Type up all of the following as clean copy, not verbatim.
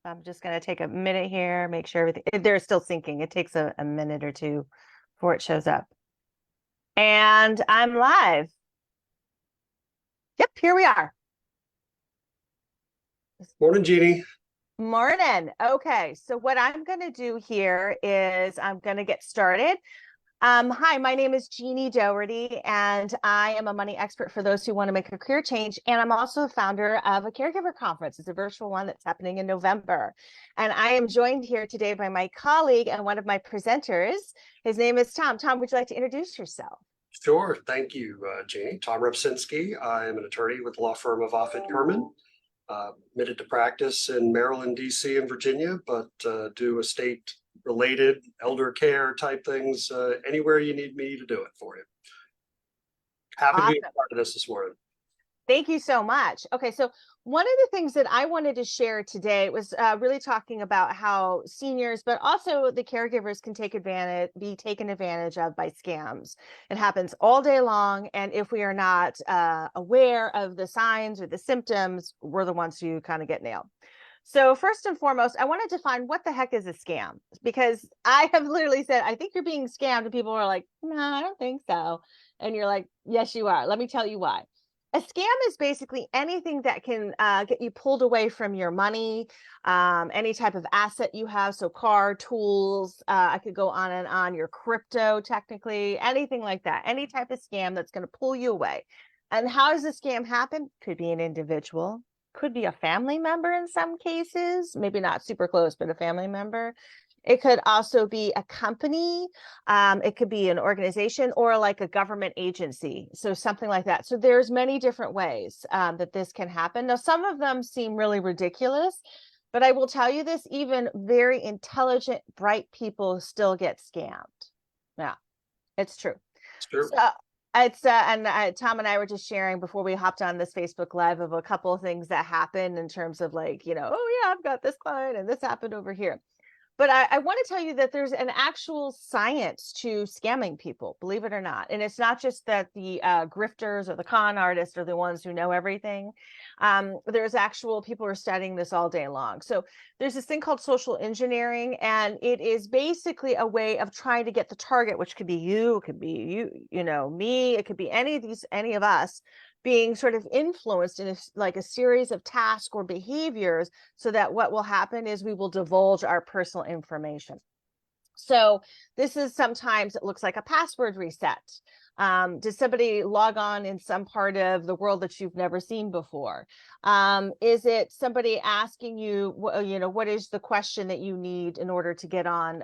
I'm just going to take a minute here, make sure everything, they're still syncing. It takes a minute or two before it shows up. And I'm live. Yep, here we are. Morning, Jeannie. Morning. Okay, so what I'm going to do here is I'm going to get started. Hi, my name is Jeannie Doherty, and I am a money expert for those who want to make a career change. And I'm also a founder of a caregiver conference. It's a virtual one that's happening in November. And I am joined here today by my colleague and one of my presenters. His name is Tom. Tom, would you like to introduce yourself? Sure. Thank you, Jeannie. Tom Repsinski. I am an attorney with the law firm of Offit Kerman. Admitted to practice in Maryland, D.C., and Virginia, but do estate-related elder care type things anywhere you need me to do it for you. Happy to be a part of this morning. Thank you so much. Okay, so one of the things that I wanted to share today was really talking about how seniors, but also the caregivers can be taken advantage of by scams. It happens all day long, and if we are not aware of the signs or the symptoms, we're the ones who kind of get nailed. So first and foremost, I want to define what the heck is a scam, because I have literally said, I think you're being scammed, and people are like, no, I don't think so. And you're like, yes, you are. Let me tell you why. A scam is basically anything that can get you pulled away from your money, any type of asset you have. So car, tools, I could go on and on, your crypto, technically, anything like that. Any type of scam that's going to pull you away. And how does a scam happen? Could be an individual, could be a family member in some cases, maybe not super close, but a family member. It could also be a company. It could be an organization or like a government agency. So something like that. So there's many different ways that this can happen. Now, some of them seem really ridiculous, but I will tell you this, even very intelligent, bright people still get scammed. Yeah, it's true. It's true. So, Tom and I were just sharing before we hopped on this Facebook Live of a couple of things that happen in terms of like, oh yeah, I've got this client and this happened over here. But I want to tell you that there's an actual science to scamming people, believe it or not. And it's not just that the grifters or the con artists are the ones who know everything. There's actual people who are studying this all day long. So there's this thing called social engineering, and it is basically a way of trying to get the target, which could be you, it could be me, it could be any of us, being sort of influenced in a series of tasks or behaviors, so that what will happen is we will divulge our personal information. So this is sometimes it looks like a password reset. Does somebody log on in some part of the world that you've never seen before? Is it somebody asking you, what is the question that you need in order to get on,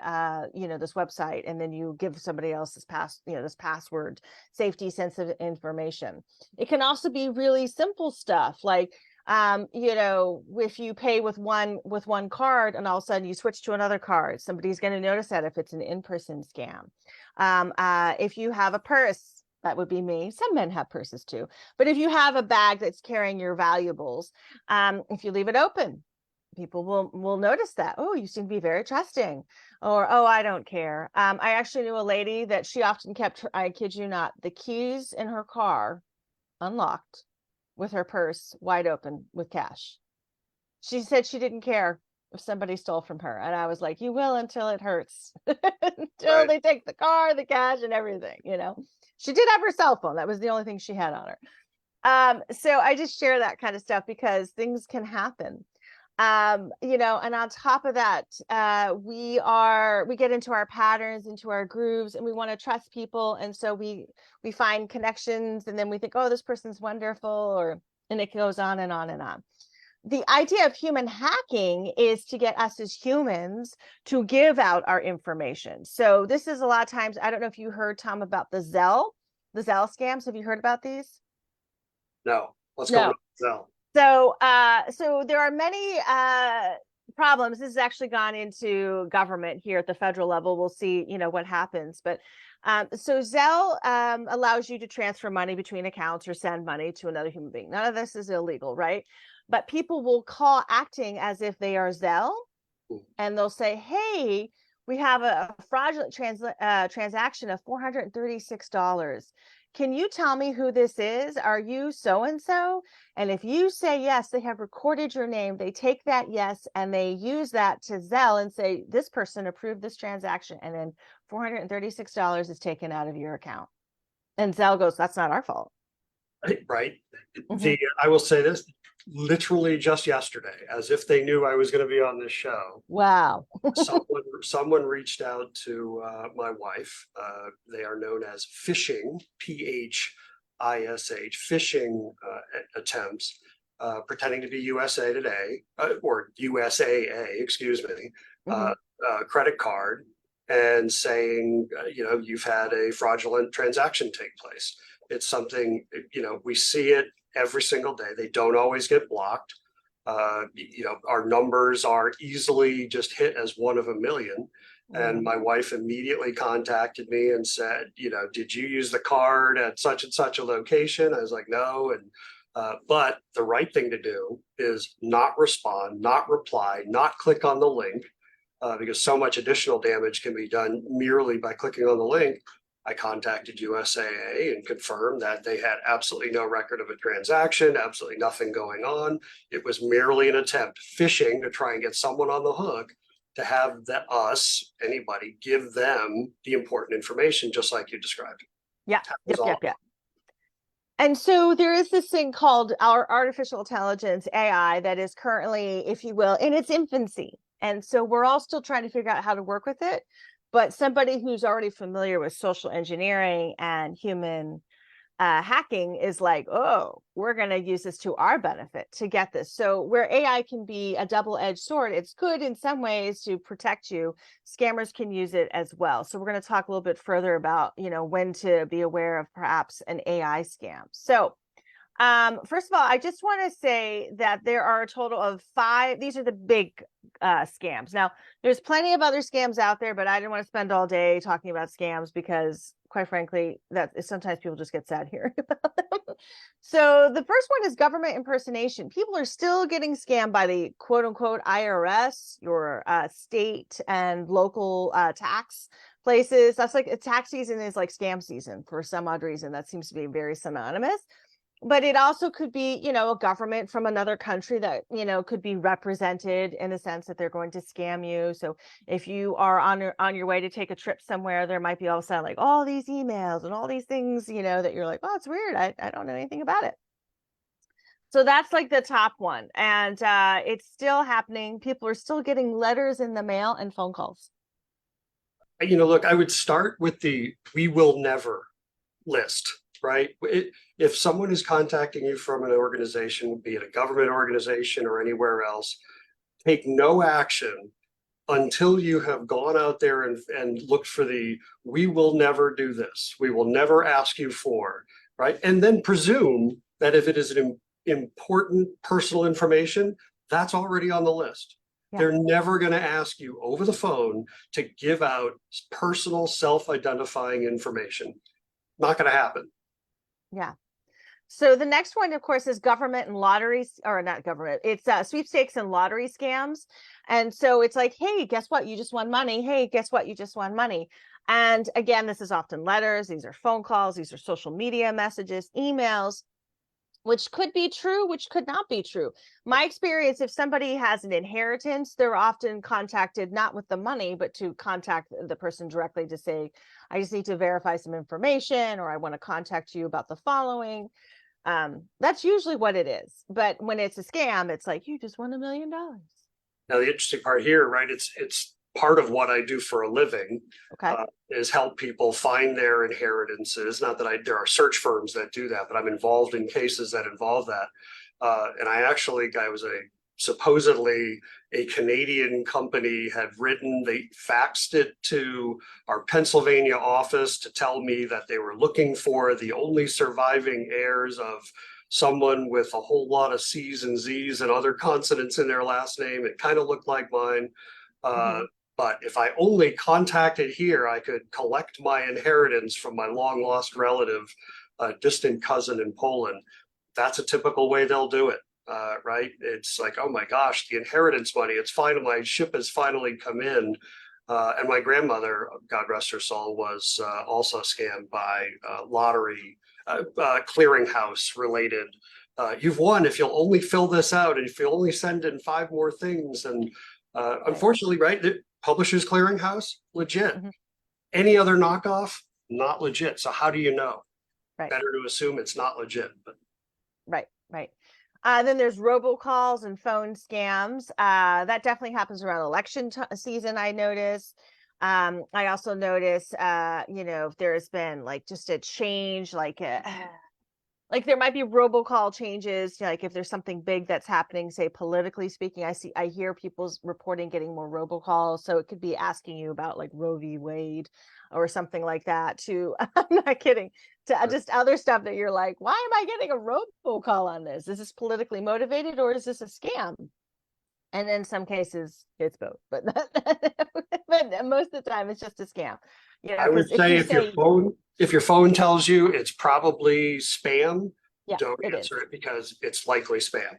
this website, and then you give somebody else this password, safety sensitive information. It can also be really simple stuff like, if you pay with one card and all of a sudden you switch to another card, somebody's going to notice that if it's an in-person scam. If you have a purse, that would be me. Some men have purses too. But if you have a bag that's carrying your valuables, if you leave it open, people will notice that. Oh, you seem to be very trusting. Or, oh, I don't care. I actually knew a lady that she often kept, I kid you not, the keys in her car unlocked with her purse wide open with cash. She said she didn't care if somebody stole from her. And I was like, you will until it hurts. Until they take the car, the cash, and everything, She did have her cell phone. That was the only thing she had on her. So I just share that kind of stuff because things can happen. And on top of that, we get into our patterns, into our grooves, and we want to trust people. And so we find connections, and then we think, oh, this person's wonderful, and it goes on and on and on. The idea of human hacking is to get us as humans to give out our information. So this is a lot of times, I don't know if you heard, Tom, about the Zelle scams. Have you heard about these? No. Let's go with Zelle. So there are many problems. This has actually gone into government here at the federal level. We'll see, what happens. But so Zelle allows you to transfer money between accounts or send money to another human being. None of this is illegal, right? But people will call acting as if they are Zelle, and they'll say, hey, we have a fraudulent transaction of $436. can you tell me who this is? Are you so and so? And if you say yes, they have recorded your name. They take that yes and they use that to Zelle and say, this person approved this transaction. And then $436 is taken out of your account. And Zelle goes, that's not our fault. Right. Mhm. I will say this, literally just yesterday, as if they knew I was going to be on this show. Wow. Someone reached out to my wife. They are known as phishing, phishing attempts, pretending to be USA Today or USAA, excuse me, Mhm. credit card, and saying, you've had a fraudulent transaction take place. It's something, we see it every single day. They don't always get blocked. Our numbers are easily just hit as one of a million. And my wife immediately contacted me and said, did you use the card at such and such a location? I was like, no. And but the right thing to do is not respond, not reply, not click on the link, because so much additional damage can be done merely by clicking on the link. I contacted USAA and confirmed that they had absolutely no record of a transaction, absolutely nothing going on. It was merely an attempt, phishing, to try and get someone on the hook to have anybody, give them the important information, just like you described. Yeah. That was Yep. all. Yep. Yep. And so there is this thing called our artificial intelligence, AI, that is currently, if you will, in its infancy. And so we're all still trying to figure out how to work with it. But somebody who's already familiar with social engineering and human hacking is like, oh, we're going to use this to our benefit to get this. So where AI can be a double-edged sword, it's good in some ways to protect you. Scammers can use it as well. So we're going to talk a little bit further about, when to be aware of perhaps an AI scam. So first of all, I just want to say that there are a total of 5. These are the big scams. Now, there's plenty of other scams out there, but I didn't want to spend all day talking about scams because, quite frankly, sometimes people just get sad hearing about them. So the first one is government impersonation. People are still getting scammed by the quote unquote IRS, your state and local tax places. That's like tax season is like scam season for some odd reason. That seems to be very synonymous. But it also could be, a government from another country that, could be represented in the sense that they're going to scam you. So if you are on your way to take a trip somewhere, there might be all of a sudden like all these emails and all these things, that you're like, oh, it's weird. I don't know anything about it. So that's like the top one. And it's still happening. People are still getting letters in the mail and phone calls. Look, I would start with the "we will never" list, right? If someone is contacting you from an organization, be it a government organization or anywhere else, take no action until you have gone out there and looked for the "we will never do this, we will never ask you for," right? And then presume that if it is an important personal information, that's already on the list. Yeah. They're never going to ask you over the phone to give out personal self-identifying information. Not going to happen. Yeah. So the next one, of course, is government and lotteries, or not government. It's sweepstakes and lottery scams. And so it's like, hey, guess what? You just won money. Hey, guess what? You just won money. And again, this is often letters. These are phone calls. These are social media messages, emails, which could be true, which could not be true. My experience, if somebody has an inheritance, they're often contacted not with the money, but to contact the person directly to say, I just need to verify some information, or I want to contact you about the following. That's usually what it is. But when it's a scam, it's like, you just won $1 million. Now, the interesting part here, right? It's part of what I do for a living. Okay. Is help people find their inheritances. Not that there are search firms that do that, but I'm involved in cases that involve that. And I was supposedly a Canadian company had written, they faxed it to our Pennsylvania office to tell me that they were looking for the only surviving heirs of someone with a whole lot of C's and Z's and other consonants in their last name. It kind of looked like mine. Mm-hmm. But if I only contacted here, I could collect my inheritance from my long lost relative, distant cousin in Poland. That's a typical way they'll do it, right? It's like, oh my gosh, the inheritance money, it's finally, my ship has finally come in. And my grandmother, God rest her soul, was also scammed by lottery clearinghouse related. You've won if you'll only fill this out and if you'll only send in 5 more things. And Right. unfortunately, right, the Publishers Clearinghouse, legit. Hmm. Any other knockoff, not legit. So how do you know? Right. Better to assume it's not legit. But Right. Right. Then there's robocalls and phone scams. That definitely happens around election season, I notice. I also notice, there's been like just a change, like there might be robocall changes, like if there's something big that's happening, say politically speaking. I hear people's reporting getting more robocalls, so it could be asking you about like Roe v. Wade or something like that too. I'm not kidding, to just other stuff that you're like, why am I getting a robocall on this? Is this politically motivated or is this a scam? And in some cases it's both, but but most of the time it's just a scam, I would because if say you say, if your phone tells you it's probably spam, yeah, don't it is. answer it because it's likely spam.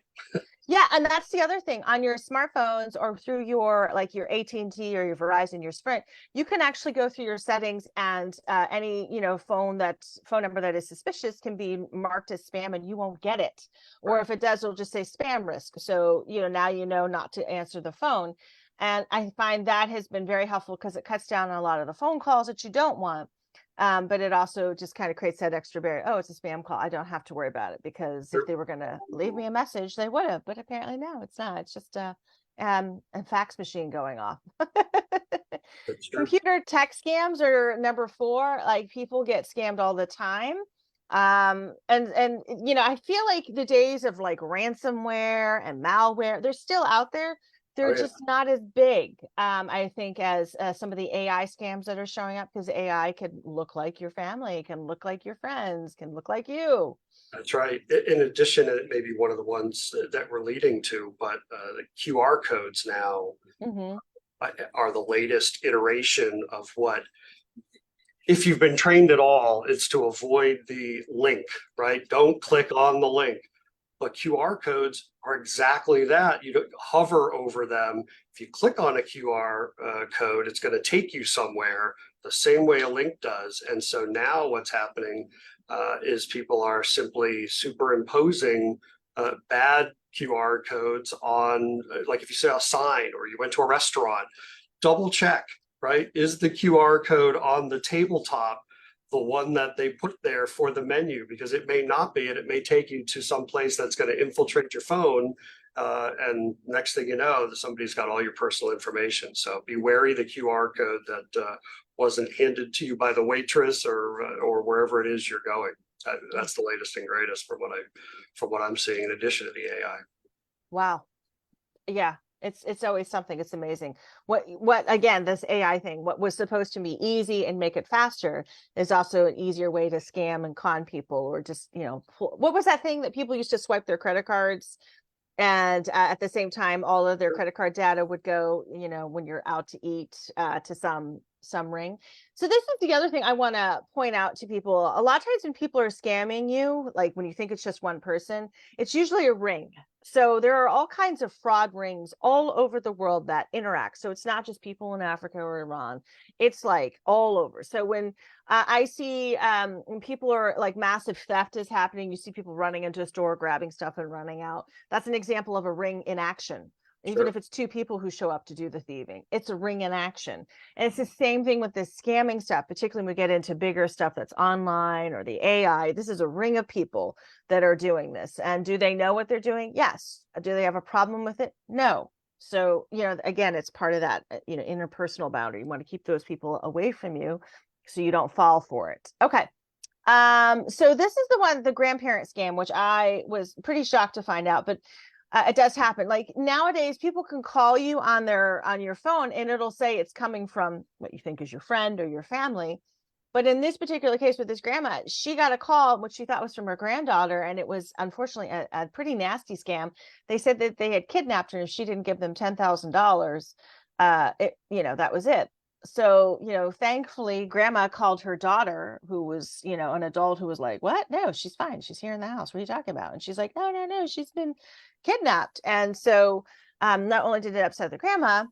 Yeah, and that's the other thing on your smartphones or through your like your AT&T or your Verizon, your Sprint, you can actually go through your settings and any, phone number that is suspicious can be marked as spam and you won't get it. Or Right. if it does, it'll just say spam risk. So, now you know not to answer the phone. And I find that has been very helpful because it cuts down on a lot of the phone calls that you don't want. But it also just kind of creates that extra barrier. Oh, it's a spam call. I don't have to worry about it, because if Sure. they were going to leave me a message, they would have. But apparently, no, it's not. It's just a fax machine going off. That's true. Computer tech scams are number four. Like people get scammed all the time. And I feel like the days of like ransomware and malware, they're still out there. Oh They're yeah, just not as big, I think, as some of the AI scams that are showing up, because AI can look like your family, can look like your friends, can look like you. that's right. In addition, it may be one of the ones that we're leading to, but the QR codes now Hmm. are the latest iteration of what, if you've been trained at all, it's to avoid the link, right? Don't click on the link. But QR codes are exactly that. You don't hover over them. If you click on a QR code, it's going to take you somewhere the same way a link does. And so now what's happening is people are simply superimposing bad QR codes on, like if you saw a sign or you went to a restaurant, double check, right? Is the QR code on the tabletop the one that they put there for the menu? Because it may not be, and it may take you to some place that's going to infiltrate your phone. And next thing you know, somebody's got all your personal information. So be wary the QR code that wasn't handed to you by the waitress or wherever it is you're going. That's the latest and greatest from what I'm seeing. In addition to the AI, Wow. Yeah, it's always something. It's amazing. What again, this AI thing, what was supposed to be easy and make it faster is also an easier way to scam and con people, or just, what was that thing that people used to swipe their credit cards, and at the same time all of their credit card data would go, when you're out to eat, to some ring. So this is the other thing I want to point out to people. A lot of times when people are scamming you, like when you think it's just one person, it's usually a ring. So there are all kinds of fraud rings all over the world that interact. So it's not just people in Africa or Iran, it's like all over. So when I see, when people are like, massive theft is happening, you see people running into a store, grabbing stuff and running out. That's an example of a ring in action. Even sure. if it's two people who show up to do the thieving, it's a ring in action. And it's the same thing with this scamming stuff, particularly when we get into bigger stuff that's online or the AI. This is a ring of people that are doing this. And do they know what they're doing? Yes. Do they have a problem with it? No. So, again, it's part of that, interpersonal boundary. You want to keep those people away from you so you don't fall for it. Okay. So this is the grandparent scam, which I was pretty shocked to find out, but it does happen. Like nowadays, people can call you on your phone, and it'll say it's coming from what you think is your friend or your family. But in this particular case with this grandma, she got a call, which she thought was from her granddaughter, and it was unfortunately a pretty nasty scam. They said that they had kidnapped her, and if she didn't give them $10,000, that was it. So, thankfully, grandma called her daughter, who was, an adult, who was like, "What? No, she's fine. She's here in the house. What are you talking about?" And she's like, "No, no, no, she's been kidnapped." And so, not only did it upset the grandma,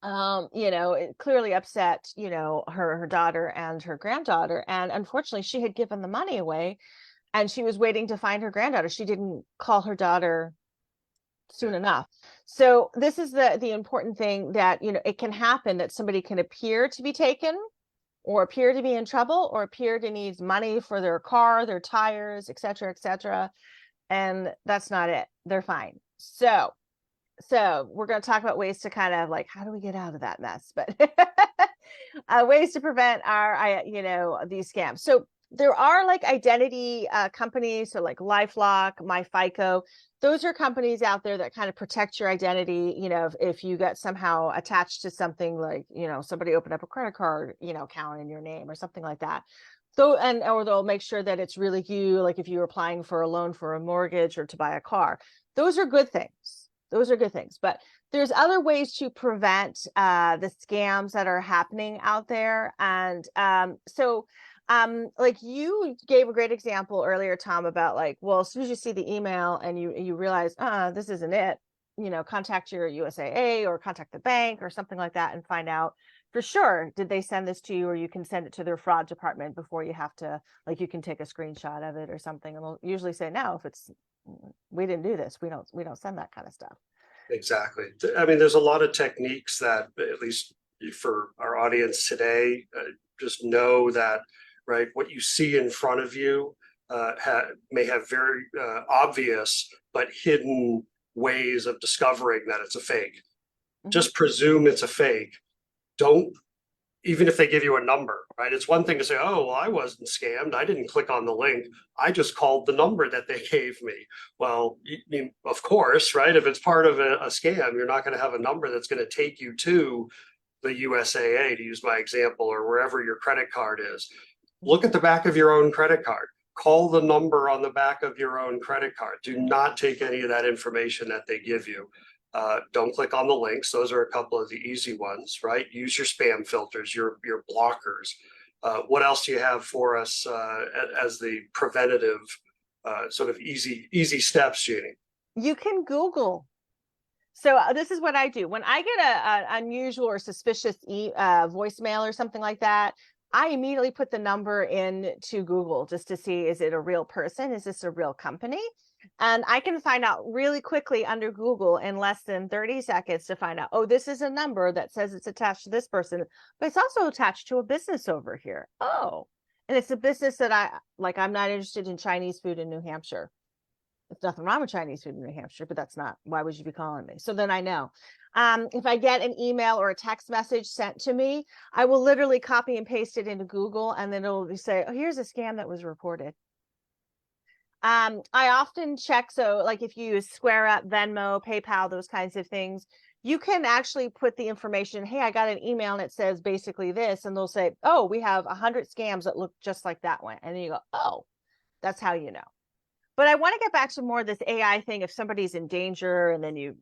It clearly upset, her daughter and her granddaughter. And unfortunately, she had given the money away and she was waiting to find her granddaughter. She didn't call her daughter Yeah, soon enough. So this is the important thing, that, it can happen that somebody can appear to be taken or appear to be in trouble or appear to need money for their car, their tires, et cetera, et cetera. And that's not it. They're fine. So we're going to talk about ways to kind of like, how do we get out of that mess? But ways to prevent these scams. So there are like identity companies, so like LifeLock, MyFICO. Those are companies out there that kind of protect your identity. If you get somehow attached to something, like, somebody opened up a credit card, account in your name or something like that. So, or they'll make sure that it's really you, like if you're applying for a loan for a mortgage or to buy a car. Those are good things. Those are good things. But there's other ways to prevent the scams that are happening out there. And like you gave a great example earlier, Tom, about like, well, as soon as you see the email and you realize, this isn't it, contact your USAA or contact the bank or something like that and find out for sure, did they send this to you, or you can send it to their fraud department before you have to, like, you can take a screenshot of it or something. And they'll usually say, no, if it's, we didn't do this, we don't send that kind of stuff. exactly. I mean, there's a lot of techniques that, at least for our audience today, just know that, right, what you see in front of you may have very obvious but hidden ways of discovering that it's a fake. Mhm. Just presume it's a fake. Don't, even if they give you a number, right? It's one thing to say, oh, well, I wasn't scammed. I didn't click on the link. I just called the number that they gave me. Well, of course, right? If it's part of a scam, you're not going to have a number that's going to take you to the USAA, to use my example, or wherever your credit card is. Look at the back of your own credit card. Call the number on the back of your own credit card. Do not take any of that information that they give you. Don't click on the links. Those are a couple of the easy ones, right? Use your spam filters, your blockers. What else do you have for us as the preventative sort of easy steps, Jeannie? You can Google. So this is what I do when I get a unusual or suspicious voicemail or something like that. I immediately put the number in to Google just to see, is it a real person? Is this a real company? And I can find out really quickly under Google in less than 30 seconds to find out, oh, this is a number that says it's attached to this person, but it's also attached to a business over here. Oh, and it's a business that I'm not interested in Chinese food in New Hampshire. There's nothing wrong with Chinese food in New Hampshire, but that's not, why would you be calling me? So then I know. If I get an email or a text message sent to me, I will literally copy and paste it into Google, and then it'll say, oh, here's a scam that was reported. I often check, so like if you use Square Up, Venmo, PayPal, those kinds of things, you can actually put the information, hey, I got an email and it says basically this, and they'll say, oh, we have 100 scams that look just like that one. And then you go, oh, that's how you know. But I want to get back to more of this AI thing. If somebody's in danger, and then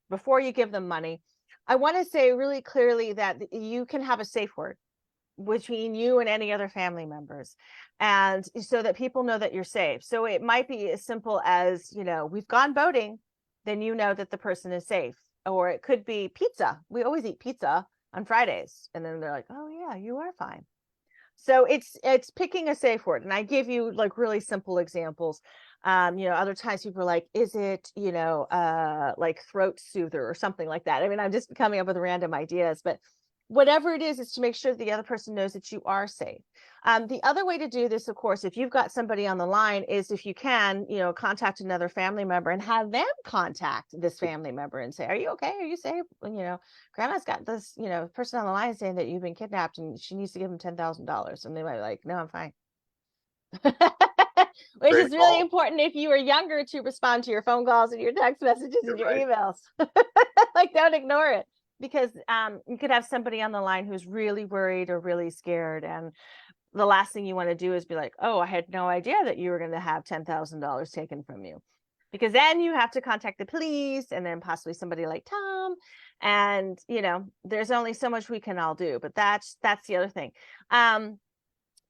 before you give them money, I want to say really clearly that you can have a safe word between you and any other family members, and so that people know that you're safe. So it might be as simple as, we've gone boating, then you know that the person is safe. Or it could be pizza. We always eat pizza on Fridays. And then they're like, oh yeah, you are fine. So it's picking a safe word. And I give you like really simple examples. Other times people are like, is it, like throat soother or something like that. I mean, I'm just coming up with random ideas, but whatever it is to make sure that the other person knows that you are safe. The other way to do this, of course, if you've got somebody on the line, is if you can, contact another family member and have them contact this family member and say, are you okay? Are you safe? Grandma's got this, person on the line saying that you've been kidnapped and she needs to give him $10,000. And they might be like, no, I'm fine. Which Great is really call. important if you are younger, to respond to your phone calls and your text messages and You're your right. emails. Like, don't ignore it, because you could have somebody on the line who's really worried or really scared, and the last thing you want to do is be like, oh, I had no idea that you were going to have $10,000 taken from you, because then you have to contact the police and then possibly somebody like Tom, and there's only so much we can all do. But that's the other thing.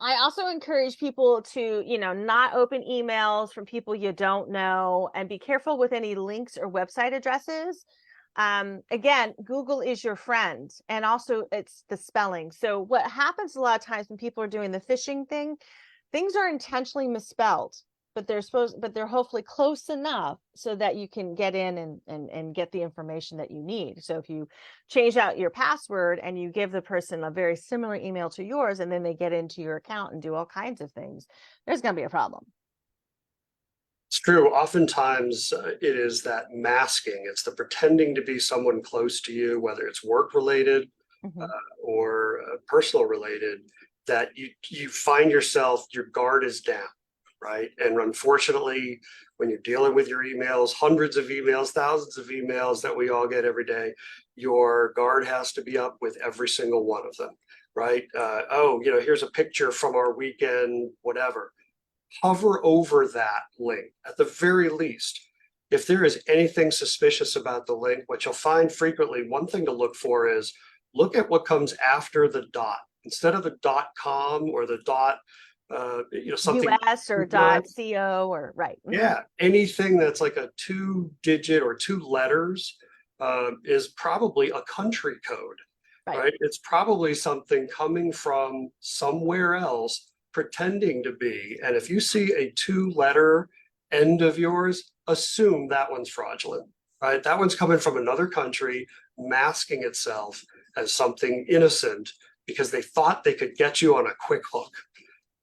I also encourage people to, not open emails from people you don't know, and be careful with any links or website addresses. Again, Google is your friend, and also it's the spelling. So what happens a lot of times when people are doing the phishing thing, things are intentionally misspelled, but they're hopefully close enough so that you can get in and get the information that you need. So if you change out your password and you give the person a very similar email to yours, and then they get into your account and do all kinds of things, there's going to be a problem. It's true. Oftentimes, it is that masking. It's the pretending to be someone close to you, whether it's work related uh, Mhm. or personal related, that you find yourself, your guard is down, right? And unfortunately, when you're dealing with your emails, hundreds of emails, thousands of emails that we all get every day, your guard has to be up with every single one of them, right? Oh, here's a picture from our weekend, whatever. Hover over that link at the very least. If there is anything suspicious about the link, what you'll find frequently, one thing to look for is look at what comes after the dot. Instead of the .com or the something US or US. .co or right. Yeah, anything that's like a 2-digit or 2 letters is probably a country code, Right. right? It's probably something coming from somewhere else pretending to be. And if you see a 2-letter end of yours, assume that one's fraudulent, right? That one's coming from another country, masking itself as something innocent because they thought they could get you on a quick hook.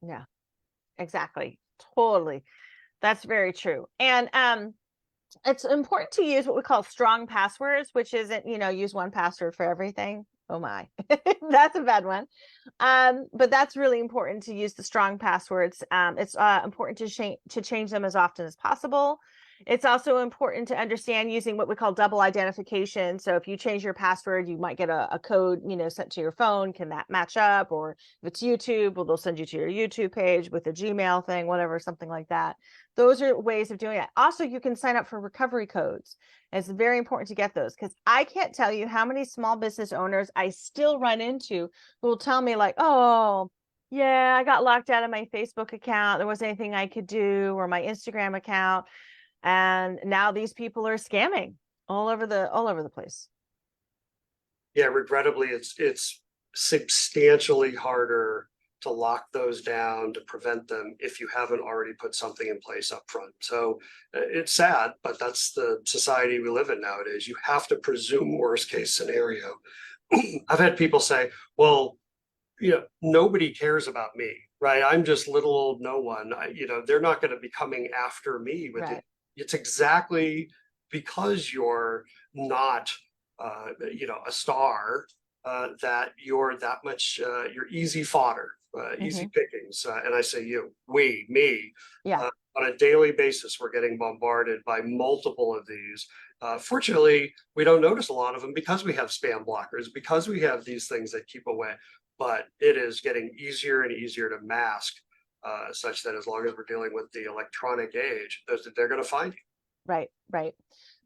Yeah, exactly. Totally. That's very true. And it's important to use what we call strong passwords, which isn't, use one password for everything. Oh my, that's a bad one. But that's really important to use the strong passwords. It's important to change them as often as possible. It's also important to understand using what we call double identification. So if you change your password, you might get a code, sent to your phone. Can that match up? Or if it's YouTube, well, they'll send you to your YouTube page with a Gmail thing, whatever, something like that. Those are ways of doing it. Also, you can sign up for recovery codes. And it's very important to get those because I can't tell you how many small business owners I still run into who will tell me like, oh, yeah, I got locked out of my Facebook account. There wasn't anything I could do, or my Instagram account. And now these people are scamming all over the place. Yeah, regrettably, it's substantially harder to lock those down, to prevent them if you haven't already put something in place up front. So it's sad, but that's the society we live in nowadays. You have to presume worst case scenario. I've had people say, well, nobody cares about me, right? I'm just little old no one. They're not going to be coming after me with it. Right. It's exactly because you're not, a star, that you're that much, you're easy fodder, easy Hmm. pickings. And I say me, Yeah. uh, on a daily basis, we're getting bombarded by multiple of these. Fortunately, we don't notice a lot of them because we have spam blockers, because we have these things that keep away, but it is getting easier and easier to mask, such that as long as we're dealing with the electronic age, they're going to find you. Right. Right.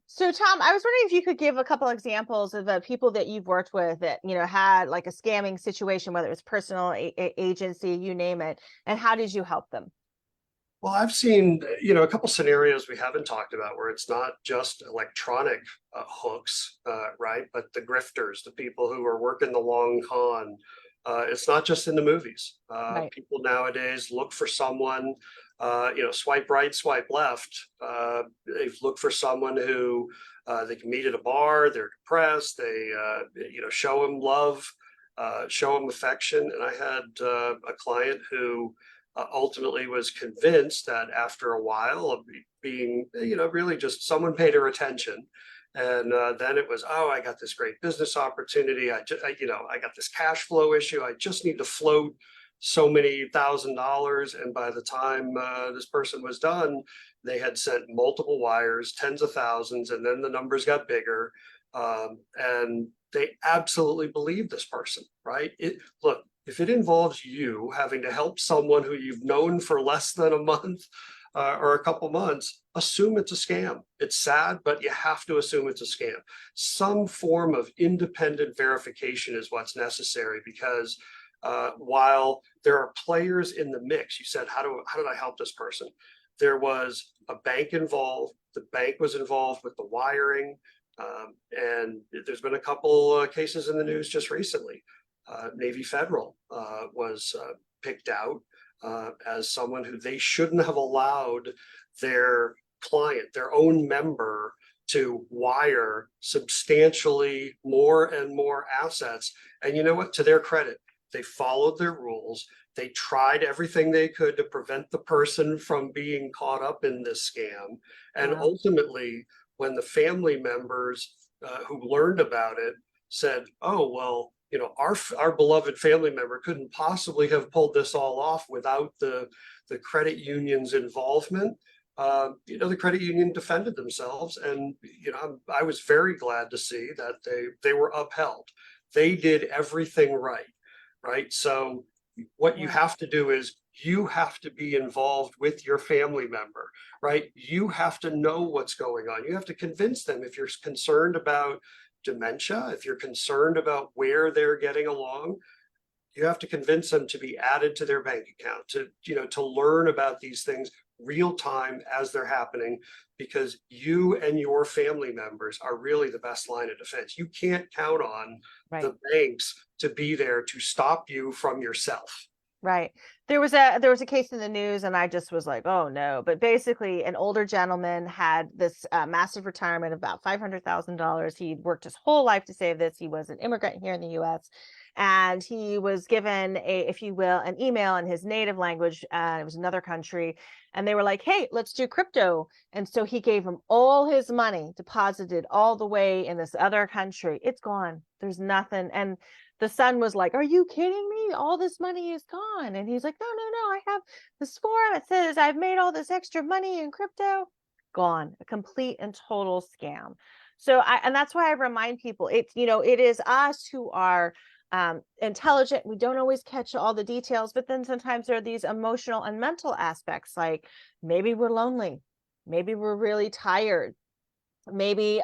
So, Tom, I was wondering if you could give a couple examples of the people that you've worked with that, had like a scamming situation, whether it's personal, agency, you name it, and how did you help them? Well, I've seen, a couple scenarios we haven't talked about where it's not just electronic hooks, right? But the grifters, the people who are working the long con. It's not just in the movies. Right. People nowadays look for someone, swipe right, swipe left. They look for someone who they can meet at a bar. They're depressed. They, show them love, show them affection. And I had a client who ultimately was convinced that after a while of being, really just someone paid her attention. And then it was, oh, I got this great business opportunity. I got this cash flow issue. I just need to float so many $1,000. And by the time this person was done, they had sent multiple wires, tens of thousands, and then the numbers got bigger. And they absolutely believe this person, right? Look, if it involves you having to help someone who you've known for less than a month or a couple months, assume it's a scam. It's sad, but you have to assume it's a scam. Some form of independent verification is what's necessary because while there are players in the mix, you said, how did I help this person? There was a bank involved. The bank was involved with the wiring. And there's been a couple cases in the news just recently. Navy Federal was picked out as someone who they shouldn't have allowed their client, their own member, to wire substantially more and more assets. And you know what? To their credit, they followed their rules. They tried everything they could to prevent the person from being caught up in this scam. And Wow. ultimately, when the family members who learned about it said, "Oh, well, you know, our beloved family member couldn't possibly have pulled this all off without the credit union's involvement." You know, the credit union defended themselves, and you know, I was very glad to see that they were upheld. They did everything right, right? So what you Yeah. have to do is you have to be involved with your family member, right? You have to know what's going on. You have to convince them if you're concerned about dementia, if you're concerned about where they're getting along, you have to convince them to be added to their bank account, to, you know, to learn about these things real time as they're happening, because you and your family members are really the best line of defense. You can't count on Right. the banks to be there to stop you from yourself. Right. There was a case in the news and I just was like, "Oh no." But basically an older gentleman had this massive retirement of about $500,000. He'd worked his whole life to save this. He was an immigrant here in the US and he was given a, if you will, an email in his native language. It was another country and they were like, "Hey, let's do crypto." And so he gave him all his money deposited all the way in this other country. It's gone. There's nothing. And the son was like, "Are you kidding me? All this money is gone." And he's like, "No, no, no. I have this form. It says I've made all this extra money in crypto." Gone. A complete and total scam. And that's why I remind people, it's, it is us who are intelligent. We don't always catch all the details, but then sometimes there are these emotional and mental aspects, like maybe we're lonely, maybe we're really tired, maybe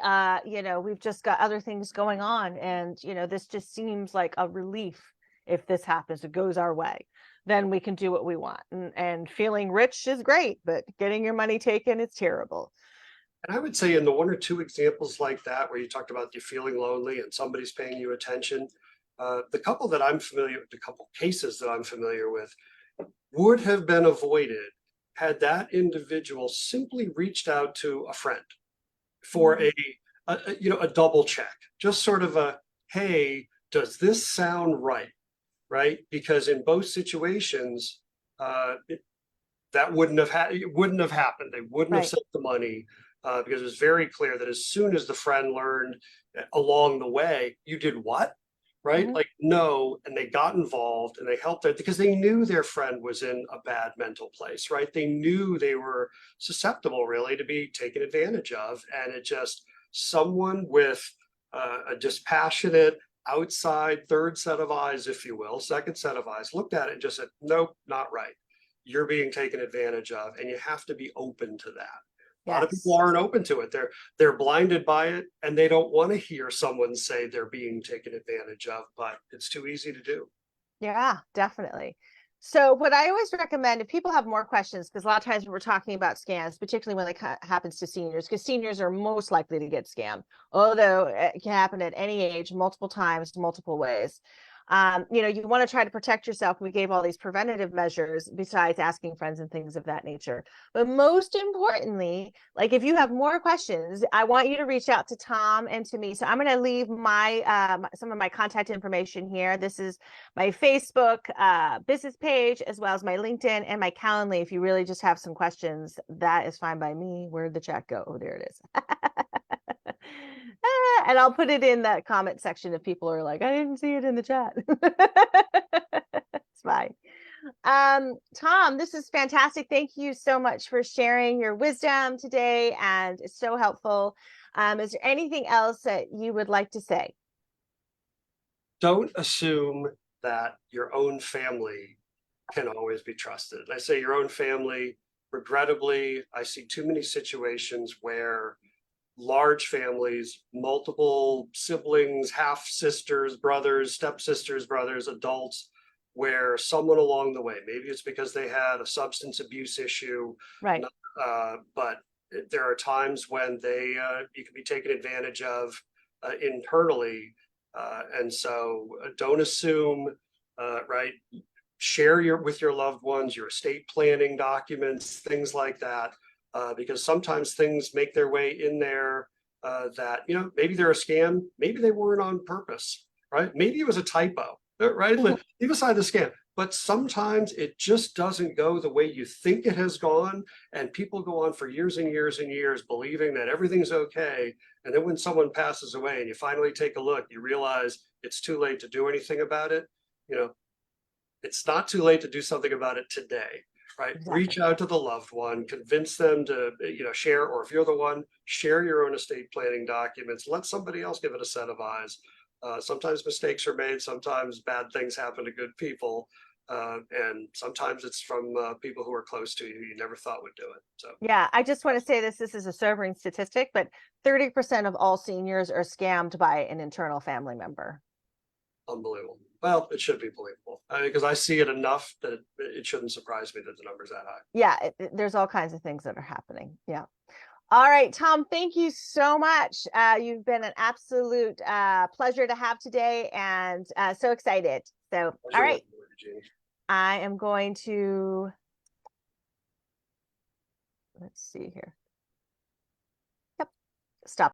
we've just got other things going on, and this just seems like a relief. If this happens, it goes our way, then we can do what we want, and feeling rich is great, but getting your money taken is terrible. And I would say in the one or two examples like that, where you talked about you feeling lonely and somebody's paying you attention, the couple that I'm familiar with, the couple cases that I'm familiar with, would have been avoided had that individual simply reached out to a friend for Mhm. a double check, just sort of a, hey, does this sound right? Right? Because in both situations, that wouldn't have happened. They wouldn't have Right. sent the money, because it was very clear that as soon as the friend learned along the way, you did what? Right? Hmm. Like, no, and they got involved and they helped it because they knew their friend was in a bad mental place, right? They knew they were susceptible really to be taken advantage of. And it just, someone with a dispassionate outside third set of eyes, if you will, second set of eyes, looked at it and just said, nope, not right. You're being taken advantage of, and you have to be open to that. A lot of people Yes. aren't open to it. They're blinded by it, and they don't want to hear someone say they're being taken advantage of, but it's too easy to do. Yeah, definitely. So what I always recommend, if people have more questions, because a lot of times when we're talking about scams, particularly when it happens to seniors, because seniors are most likely to get scammed, although it can happen at any age, multiple times, multiple ways. You want to try to protect yourself. We gave all these preventative measures besides asking friends and things of that nature. But most importantly, like if you have more questions, I want you to reach out to Tom and to me. So I'm going to leave my some of my contact information here. This is my Facebook business page, as well as my LinkedIn and my Calendly. If you really just have some questions, that is fine by me. Where'd the chat go? Oh, there it is. And I'll put it in that comment section if people are like, "I didn't see it in the chat." It's fine. Tom, this is fantastic. Thank you so much for sharing your wisdom today, and it's so helpful. Is there anything else that you would like to say? Don't assume that your own family can always be trusted. I say your own family, regrettably, I see too many situations where large families, multiple siblings, half sisters, brothers, stepsisters, brothers, adults, where someone along the way, maybe it's because they had a substance abuse issue, Right. but there are times when you can be taken advantage of internally, and so don't assume, right? Share with your loved ones your estate planning documents, things like that, because sometimes things make their way in there that maybe they're a scam, maybe they weren't on purpose, right? Maybe it was a typo, right? Leave aside the scam. But sometimes it just doesn't go the way you think it has gone. And people go on for years and years and years believing that everything's okay. And then when someone passes away and you finally take a look, you realize it's too late to do anything about it. It's not too late to do something about it today, right? Exactly. Reach out to the loved one, convince them to, share, or if you're the one, share your own estate planning documents. Let somebody else give it a set of eyes. Sometimes mistakes are made. Sometimes bad things happen to good people. And sometimes it's from people who are close to you never thought would do it. So Yeah, I just want to say this is a sobering statistic, but 30% of all seniors are scammed by an internal family member. unbelievable. Well, it should be believable because I see it enough that it shouldn't surprise me that the number's that high. Yeah, there's all kinds of things that are happening. Yeah. All right, Tom, thank you so much. You've been an absolute pleasure to have today, and so excited. So, all right, I am going to, let's see here. Yep, stop.